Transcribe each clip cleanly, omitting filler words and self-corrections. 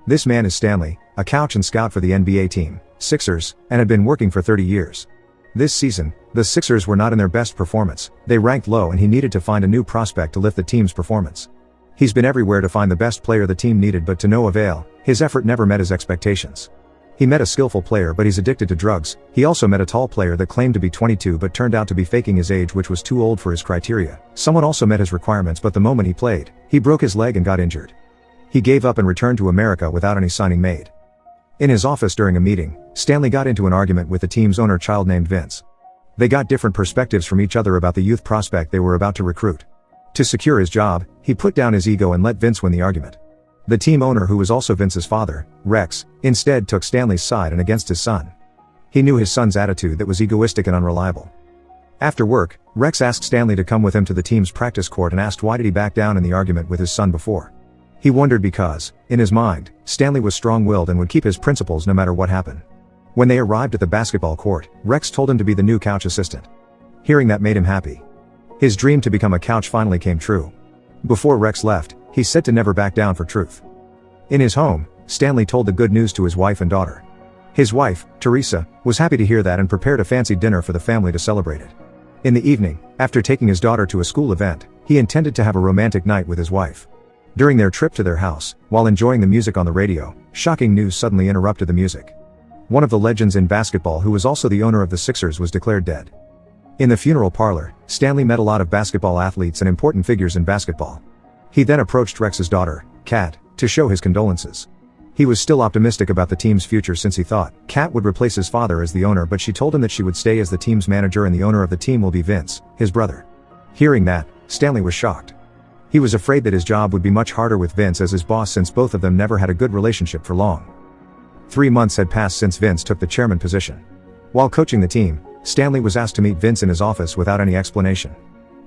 This man is Stanley, a coach and scout for the NBA team, Sixers, and had been working for 30 years. This season, the Sixers were not in their best performance, they ranked low and he needed to find a new prospect to lift the team's performance. He's been everywhere to find the best player the team needed but to no avail, his effort never met his expectations. He met a skillful player but he's addicted to drugs. He also met a tall player that claimed to be 22 but turned out to be faking his age, which was too old for his criteria. Someone also met his requirements, but the moment he played, he broke his leg and got injured. He gave up and returned to America without any signing made. In his office during a meeting, Stanley got into an argument with the team's owner child named Vince. They got different perspectives from each other about the youth prospect they were about to recruit. To secure his job, he put down his ego and let Vince win the argument. The team owner, who was also Vince's father, Rex, instead took Stanley's side and against his son. He knew his son's attitude that was egoistic and unreliable. After work, Rex asked Stanley to come with him to the team's practice court and asked why did he back down in the argument with his son before. He wondered because, in his mind, Stanley was strong-willed and would keep his principles no matter what happened. When they arrived at the basketball court, Rex told him to be the new couch assistant. Hearing that made him happy. His dream to become a couch finally came true. Before Rex left, he said to never back down for truth. In his home, Stanley told the good news to his wife and daughter. His wife, Teresa, was happy to hear that and prepared a fancy dinner for the family to celebrate it. In the evening, after taking his daughter to a school event, he intended to have a romantic night with his wife. During their trip to their house, while enjoying the music on the radio, shocking news suddenly interrupted the music. One of the legends in basketball, who was also the owner of the Sixers, was declared dead. In the funeral parlor, Stanley met a lot of basketball athletes and important figures in basketball. He then approached Rex's daughter, Kat, to show his condolences. He was still optimistic about the team's future since he thought Kat would replace his father as the owner, but she told him that she would stay as the team's manager and the owner of the team will be Vince, his brother. Hearing that, Stanley was shocked. He was afraid that his job would be much harder with Vince as his boss, since both of them never had a good relationship for long. 3 months had passed since Vince took the chairman position. While coaching the team, Stanley was asked to meet Vince in his office without any explanation.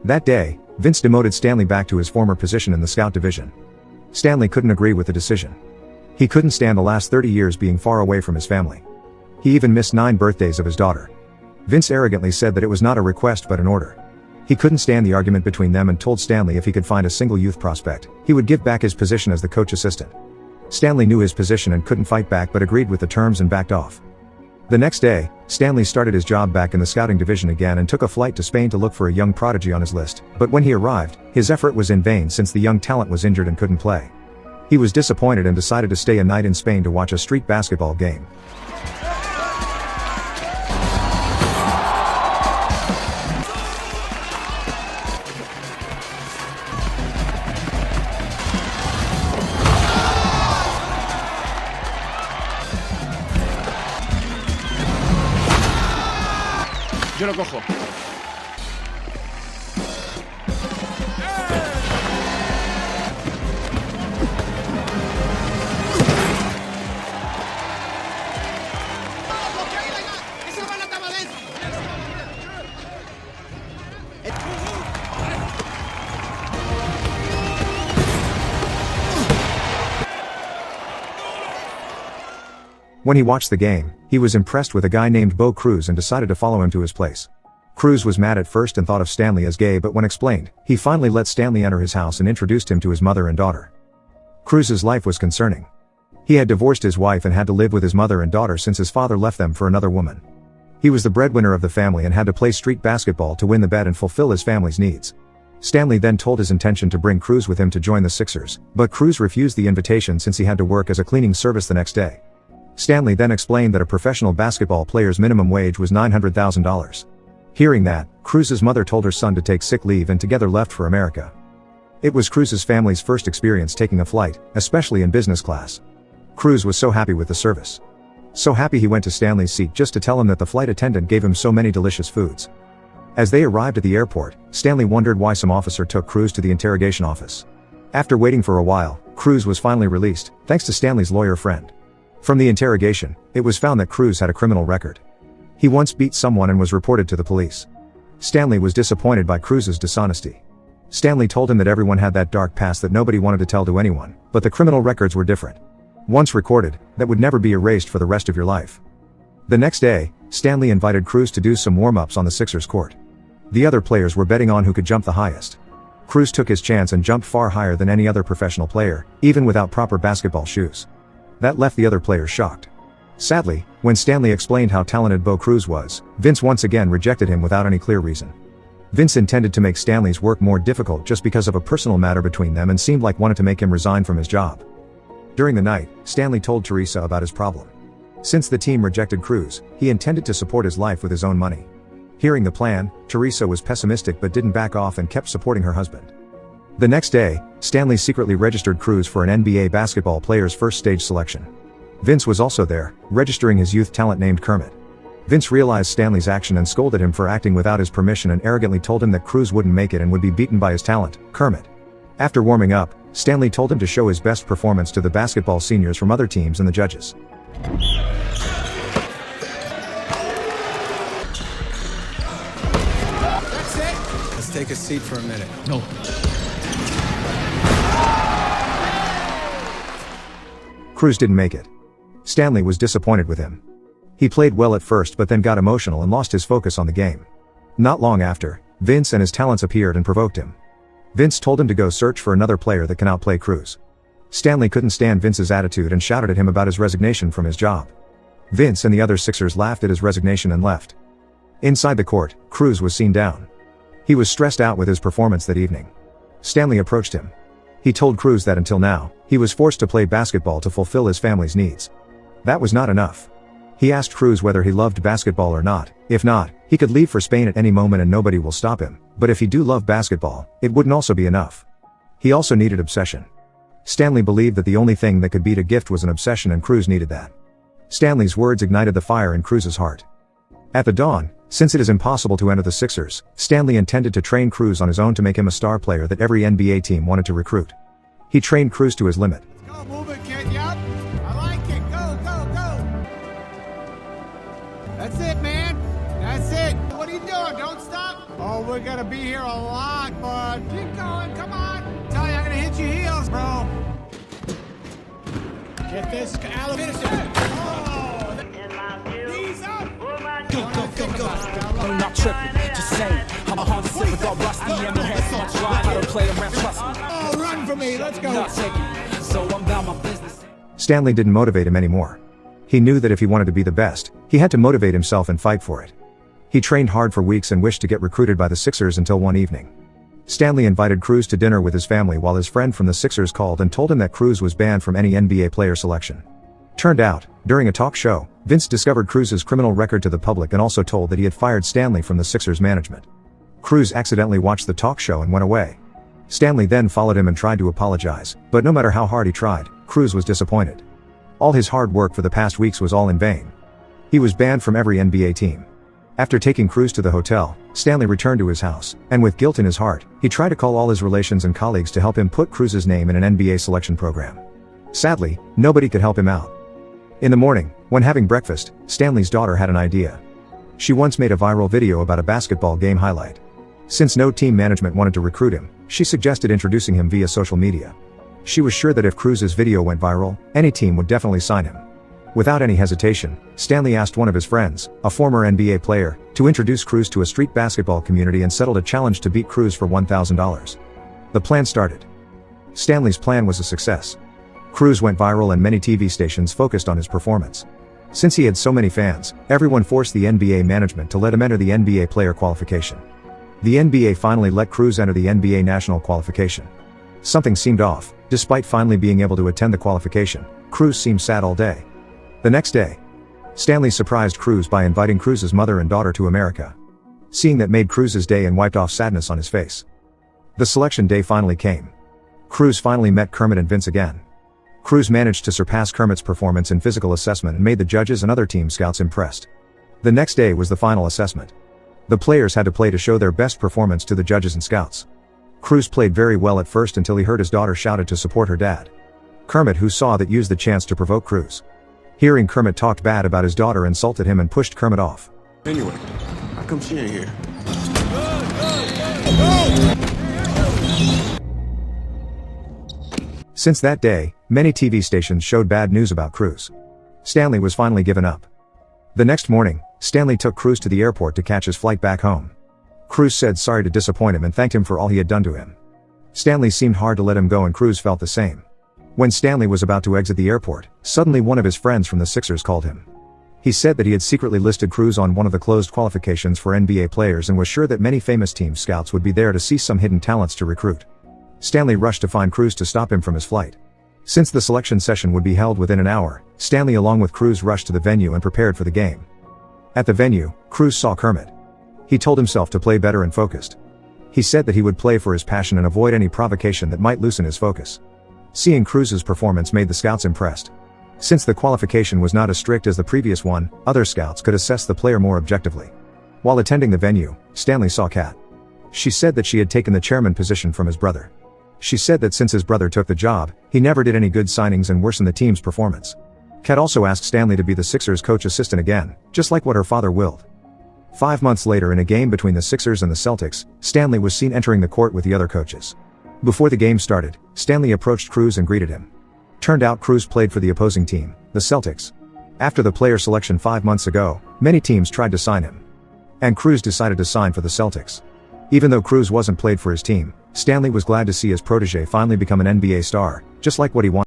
That day, Vince demoted Stanley back to his former position in the scout division. Stanley couldn't agree with the decision. He couldn't stand the last 30 years being far away from his family. He even missed 9 birthdays of his daughter. Vince arrogantly said that it was not a request but an order. He couldn't stand the argument between them and told Stanley if he could find a single youth prospect, he would give back his position as the coach assistant. Stanley knew his position and couldn't fight back but agreed with the terms and backed off. The next day, Stanley started his job back in the scouting division again and took a flight to Spain to look for a young prodigy on his list, but when he arrived, his effort was in vain since the young talent was injured and couldn't play. He was disappointed and decided to stay a night in Spain to watch a street basketball game. Yo lo cojo. When he watched the game, he was impressed with a guy named Bo Cruz and decided to follow him to his place. Cruz was mad at first and thought of Stanley as gay, but when explained, he finally let Stanley enter his house and introduced him to his mother and daughter. Cruz's life was concerning. He had divorced his wife and had to live with his mother and daughter since his father left them for another woman. He was the breadwinner of the family and had to play street basketball to win the bet and fulfill his family's needs. Stanley then told his intention to bring Cruz with him to join the Sixers, but Cruz refused the invitation since he had to work as a cleaning service the next day. Stanley then explained that a professional basketball player's minimum wage was $900,000. Hearing that, Cruz's mother told her son to take sick leave and together left for America. It was Cruz's family's first experience taking a flight, especially in business class. Cruz was so happy with the service. So happy he went to Stanley's seat just to tell him that the flight attendant gave him so many delicious foods. As they arrived at the airport, Stanley wondered why some officer took Cruz to the interrogation office. After waiting for a while, Cruz was finally released, thanks to Stanley's lawyer friend. From the interrogation, it was found that Cruz had a criminal record. He once beat someone and was reported to the police. Stanley was disappointed by Cruz's dishonesty. Stanley told him that everyone had that dark past that nobody wanted to tell to anyone, but the criminal records were different. Once recorded, that would never be erased for the rest of your life. The next day, Stanley invited Cruz to do some warm-ups on the Sixers court. The other players were betting on who could jump the highest. Cruz took his chance and jumped far higher than any other professional player, even without proper basketball shoes. That left the other players shocked. Sadly, when Stanley explained how talented Bo Cruz was, Vince once again rejected him without any clear reason. Vince intended to make Stanley's work more difficult just because of a personal matter between them and seemed like wanted to make him resign from his job. During the night, Stanley told Teresa about his problem. Since the team rejected Cruz, he intended to support his life with his own money. Hearing the plan, Teresa was pessimistic but didn't back off and kept supporting her husband. The next day, Stanley secretly registered Cruz for an NBA basketball player's first stage selection. Vince was also there, registering his youth talent named Kermit. Vince realized Stanley's action and scolded him for acting without his permission and arrogantly told him that Cruz wouldn't make it and would be beaten by his talent, Kermit. After warming up, Stanley told him to show his best performance to the basketball seniors from other teams and the judges. That's it. Let's take a seat for a minute. No. Cruz didn't make it. Stanley was disappointed with him. He played well at first but then got emotional and lost his focus on the game. Not long after, Vince and his talents appeared and provoked him. Vince told him to go search for another player that can outplay Cruz. Stanley couldn't stand Vince's attitude and shouted at him about his resignation from his job. Vince and the other Sixers laughed at his resignation and left. Inside the court, Cruz was seen down. He was stressed out with his performance that evening. Stanley approached him. He told Cruz that until now, he was forced to play basketball to fulfill his family's needs. That was not enough. He asked Cruz whether he loved basketball or not. If not, he could leave for Spain at any moment and nobody will stop him. But if he do love basketball, it wouldn't also be enough. He also needed obsession. Stanley believed that the only thing that could beat a gift was an obsession and Cruz needed that. Stanley's words ignited the fire in Cruz's heart. At the dawn, since it is impossible to enter the Sixers, Stanley intended to train Cruz on his own to make him a star player that every NBA team wanted to recruit. He trained Cruz to his limit. Let's go, move it, kid, yup. I like it, go, go, go. That's it, man. That's it. What are you doing? Don't stop. Oh, we're gonna be here a lot, bud. Keep going, come on. Tell you I'm gonna hit your heels, bro. Get this, Alan. Finish it. Oh, knees up. Go. I'm not tripping, just saying. I'm a Honda Civic, all rusty, and my head's much ride. I don't play around, trust me. Oh, run for me, let's go. Not taking it, so I'm about my business. Stanley didn't motivate him anymore. He knew that if he wanted to be the best, he had to motivate himself and fight for it. He trained hard for weeks and wished to get recruited by the Sixers until one evening. Stanley invited Cruz to dinner with his family while his friend from the Sixers called and told him that Cruz was banned from any NBA player selection. Turned out, during a talk show, Vince discovered Cruz's criminal record to the public and also told that he had fired Stanley from the Sixers management. Cruz accidentally watched the talk show and went away. Stanley then followed him and tried to apologize, but no matter how hard he tried, Cruz was disappointed. All his hard work for the past weeks was all in vain. He was banned from every NBA team. After taking Cruz to the hotel, Stanley returned to his house, and with guilt in his heart, he tried to call all his relations and colleagues to help him put Cruz's name in an NBA selection program. Sadly, nobody could help him out. In the morning, when having breakfast, Stanley's daughter had an idea. She once made a viral video about a basketball game highlight. Since no team management wanted to recruit him, she suggested introducing him via social media. She was sure that if Cruz's video went viral, any team would definitely sign him. Without any hesitation, Stanley asked one of his friends, a former NBA player, to introduce Cruz to a street basketball community and settled a challenge to beat Cruz for $1,000. The plan started. Stanley's plan was a success. Cruz went viral and many TV stations focused on his performance. Since he had so many fans, everyone forced the NBA management to let him enter the NBA player qualification. The NBA finally let Cruz enter the NBA national qualification. Something seemed off. Despite finally being able to attend the qualification, Cruz seemed sad all day. The next day, Stanley surprised Cruz by inviting Cruz's mother and daughter to America. Seeing that made Cruz's day and wiped off sadness on his face. The selection day finally came. Cruz finally met Kermit and Vince again. Cruz managed to surpass Kermit's performance in physical assessment and made the judges and other team scouts impressed. The next day was the final assessment. The players had to play to show their best performance to the judges and scouts. Cruz played very well at first until he heard his daughter shouted to support her dad. Kermit, who saw that, used the chance to provoke Cruz. Hearing Kermit talked bad about his daughter, insulted him and pushed Kermit off. Anyway, how come she ain't here? Since that day, many TV stations showed bad news about Cruz. Stanley was finally given up. The next morning, Stanley took Cruz to the airport to catch his flight back home. Cruz said sorry to disappoint him and thanked him for all he had done to him. Stanley seemed hard to let him go and Cruz felt the same. When Stanley was about to exit the airport, suddenly one of his friends from the Sixers called him. He said that he had secretly listed Cruz on one of the closed qualifications for NBA players and was sure that many famous team scouts would be there to see some hidden talents to recruit. Stanley rushed to find Cruz to stop him from his flight. Since the selection session would be held within an hour, Stanley along with Cruz rushed to the venue and prepared for the game. At the venue, Cruz saw Kermit. He told himself to play better and focused. He said that he would play for his passion and avoid any provocation that might loosen his focus. Seeing Cruz's performance made the scouts impressed. Since the qualification was not as strict as the previous one, other scouts could assess the player more objectively. While attending the venue, Stanley saw Kat. She said that she had taken the chairman position from his brother. She said that since his brother took the job, he never did any good signings and worsened the team's performance. Kat also asked Stanley to be the Sixers coach assistant again, just like what her father willed. 5 months later, in a game between the Sixers and the Celtics, Stanley was seen entering the court with the other coaches. Before the game started, Stanley approached Cruz and greeted him. Turned out Cruz played for the opposing team, the Celtics. After the player selection 5 months ago, many teams tried to sign him. And Cruz decided to sign for the Celtics. Even though Cruz wasn't played for his team, Stanley was glad to see his protege finally become an NBA star, just like what he wanted.